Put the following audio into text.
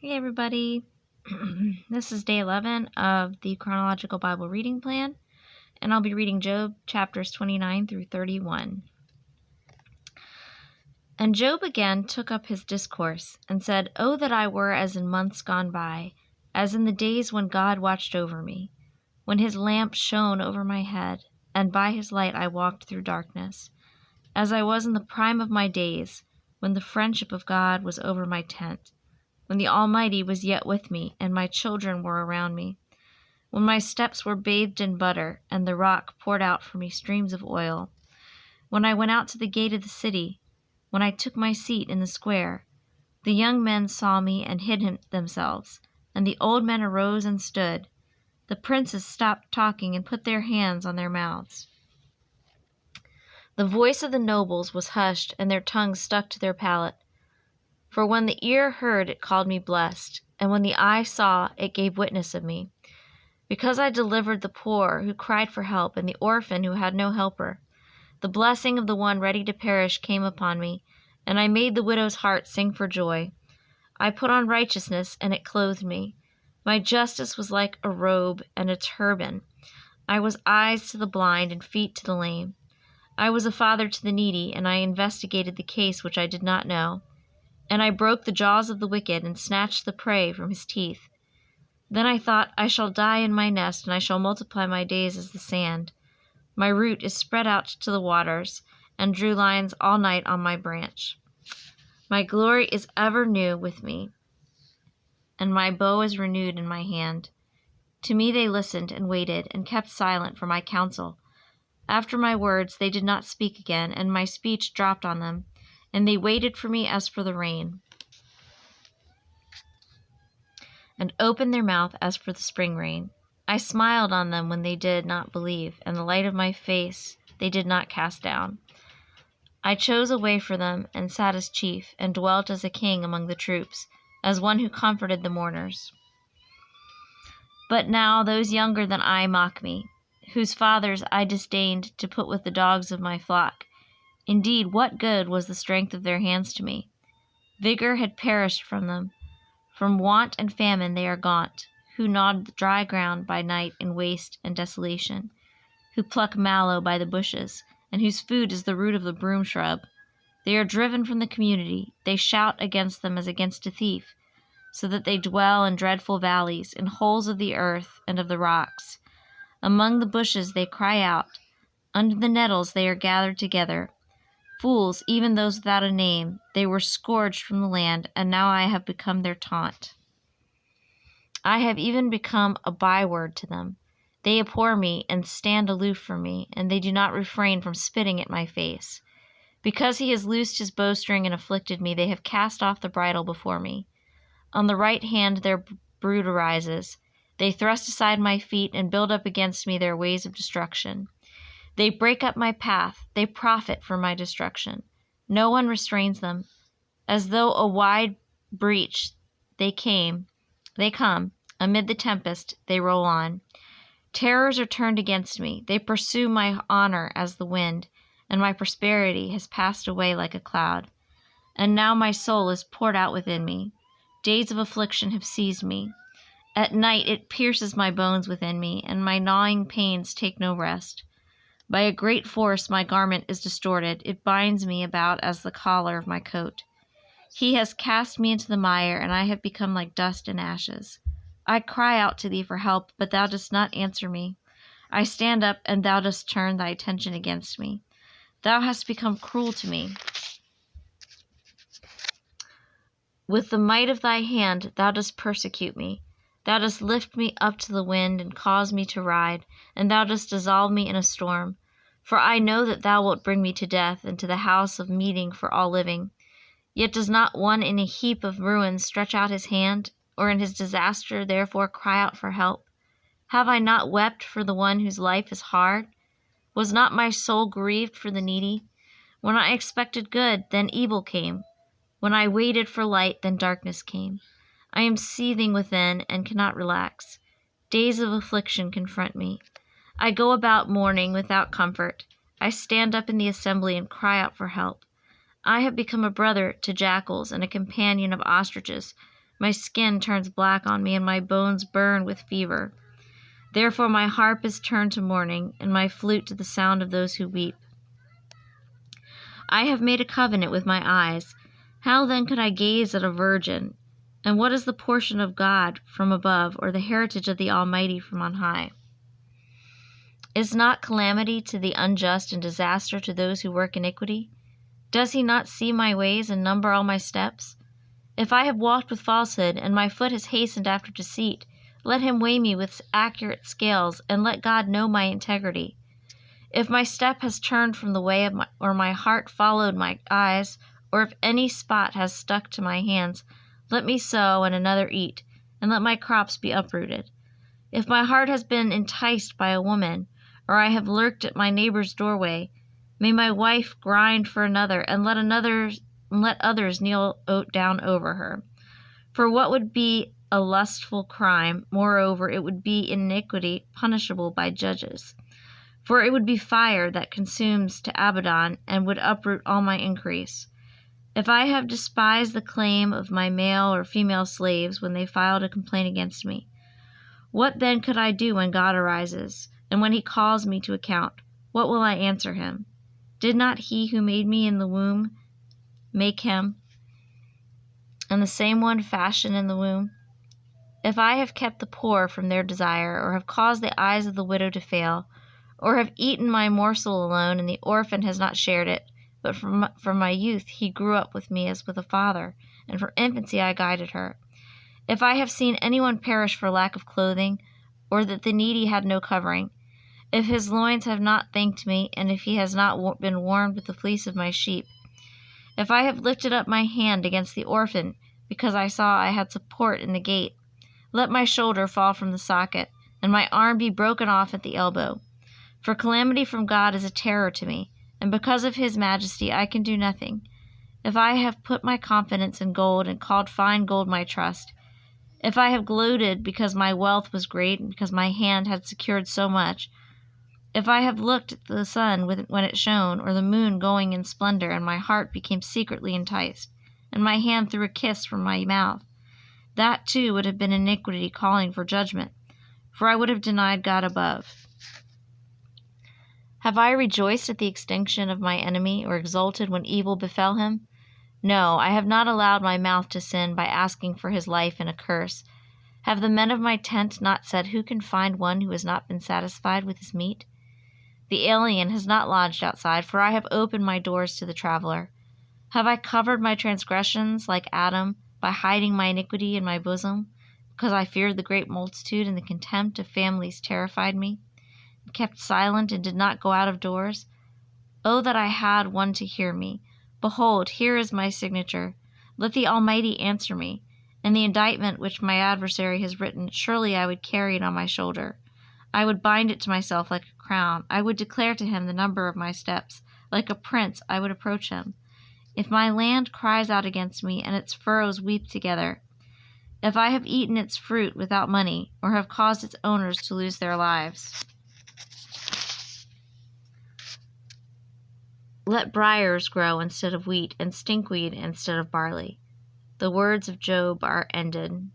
Hey everybody, this is day 11 of the Chronological Bible Reading Plan, and I'll be reading Job chapters 29 through 31. And Job again took up his discourse, and said, "Oh, that I were as in months gone by, as in the days when God watched over me, when his lamp shone over my head, and by his light I walked through darkness, as I was in the prime of my days, when the friendship of God was over my tent, when the Almighty was yet with me, and my children were around me, when my steps were bathed in butter, and the rock poured out for me streams of oil, when I went out to the gate of the city, when I took my seat in the square, the young men saw me and hid themselves, and the old men arose and stood. The princes stopped talking and put their hands on their mouths. The voice of the nobles was hushed, and their tongues stuck to their palate. For when the ear heard, it called me blessed, and when the eye saw, it gave witness of me. Because I delivered the poor who cried for help, and the orphan who had no helper. The blessing of the one ready to perish came upon me, and I made the widow's heart sing for joy. I put on righteousness, and it clothed me. My justice was like a robe and a turban. I was eyes to the blind and feet to the lame. I was a father to the needy, and I investigated the case which I did not know. And I broke the jaws of the wicked, and snatched the prey from his teeth. Then I thought, I shall die in my nest, and I shall multiply my days as the sand. My root is spread out to the waters, and drew lines all night on my branch. My glory is ever new with me, and my bow is renewed in my hand. To me they listened and waited, and kept silent for my counsel. After my words they did not speak again, and my speech dropped on them, and they waited for me as for the rain, and opened their mouth as for the spring rain. I smiled on them when they did not believe, and the light of my face they did not cast down. I chose a way for them, and sat as chief, and dwelt as a king among the troops, as one who comforted the mourners. But now those younger than I mock me, whose fathers I disdained to put with the dogs of my flock. Indeed, what good was the strength of their hands to me? Vigor had perished from them. From want and famine they are gaunt, who gnawed the dry ground by night in waste and desolation, who pluck mallow by the bushes, and whose food is the root of the broom shrub. They are driven from the community. They shout against them as against a thief, so that they dwell in dreadful valleys, in holes of the earth and of the rocks. Among the bushes they cry out. Under the nettles they are gathered together. Fools, even those without a name, they were scourged from the land, and now I have become their taunt. I have even become a byword to them. They abhor me and stand aloof from me, and they do not refrain from spitting at my face. Because he has loosed his bowstring and afflicted me, they have cast off the bridle before me. On the right hand their brood arises. They thrust aside my feet and build up against me their ways of destruction. They break up my path. They profit for my destruction. No one restrains them. As though a wide breach they come. Amid the tempest they roll on. Terrors are turned against me. They pursue my honor as the wind, and my prosperity has passed away like a cloud. And now my soul is poured out within me. Days of affliction have seized me. At night it pierces my bones within me, and my gnawing pains take no rest. By a great force my garment is distorted. It binds me about as the collar of my coat. He has cast me into the mire, and I have become like dust and ashes. I cry out to thee for help, but thou dost not answer me. I stand up, and thou dost turn thy attention against me. Thou hast become cruel to me. With the might of thy hand thou dost persecute me. Thou dost lift me up to the wind, and cause me to ride, and thou dost dissolve me in a storm. For I know that thou wilt bring me to death, and to the house of meeting for all living. Yet does not one in a heap of ruins stretch out his hand, or in his disaster therefore cry out for help? Have I not wept for the one whose life is hard? Was not my soul grieved for the needy? When I expected good, then evil came. When I waited for light, then darkness came. I am seething within and cannot relax. Days of affliction confront me. I go about mourning without comfort. I stand up in the assembly and cry out for help. I have become a brother to jackals and a companion of ostriches. My skin turns black on me, and my bones burn with fever. Therefore my harp is turned to mourning, and my flute to the sound of those who weep. I have made a covenant with my eyes. How then could I gaze at a virgin? And what is the portion of God from above, or the heritage of the Almighty from on high? Is not calamity to the unjust and disaster to those who work iniquity? Does he not see my ways and number all my steps? If I have walked with falsehood, and my foot has hastened after deceit, let him weigh me with accurate scales, and let God know my integrity. If my step has turned from the way of or my heart followed my eyes, or if any spot has stuck to my hands, let me sow and another eat, and let my crops be uprooted. If my heart has been enticed by a woman, or I have lurked at my neighbor's doorway, may my wife grind for another, and let others kneel down over her. For what would be a lustful crime? Moreover, it would be iniquity punishable by judges. For it would be fire that consumes to Abaddon, and would uproot all my increase. If I have despised the claim of my male or female slaves when they filed a complaint against me, what then could I do when God arises, and when he calls me to account? What will I answer him? Did not he who made me in the womb make him, and the same one fashion in the womb? If I have kept the poor from their desire, or have caused the eyes of the widow to fail, or have eaten my morsel alone, and the orphan has not shared it, but from my youth he grew up with me as with a father, and from infancy I guided her. If I have seen anyone perish for lack of clothing, or that the needy had no covering, if his loins have not thanked me, and if he has not been warmed with the fleece of my sheep, if I have lifted up my hand against the orphan, because I saw I had support in the gate, let my shoulder fall from the socket, and my arm be broken off at the elbow. For calamity from God is a terror to me, and because of his majesty I can do nothing. If I have put my confidence in gold, and called fine gold my trust, if I have gloated because my wealth was great, and because my hand had secured so much, if I have looked at the sun when it shone, or the moon going in splendor, and my heart became secretly enticed, and my hand threw a kiss from my mouth, that too would have been iniquity calling for judgment, for I would have denied God above. Have I rejoiced at the extinction of my enemy, or exulted when evil befell him? No, I have not allowed my mouth to sin by asking for his life in a curse. Have the men of my tent not said, who can find one who has not been satisfied with his meat? The alien has not lodged outside, for I have opened my doors to the traveler. Have I covered my transgressions like Adam, by hiding my iniquity in my bosom, because I feared the great multitude, and the contempt of families terrified me, and kept silent and did not go out of doors? Oh, that I had one to hear me! Behold, here is my signature. Let the Almighty answer me. And the indictment which my adversary has written, surely I would carry it on my shoulder. I would bind it to myself like a crown. I would declare to him the number of my steps. Like a prince I would approach him. If my land cries out against me, and its furrows weep together, if I have eaten its fruit without money, or have caused its owners to lose their lives, let briars grow instead of wheat, and stinkweed instead of barley. The words of Job are ended.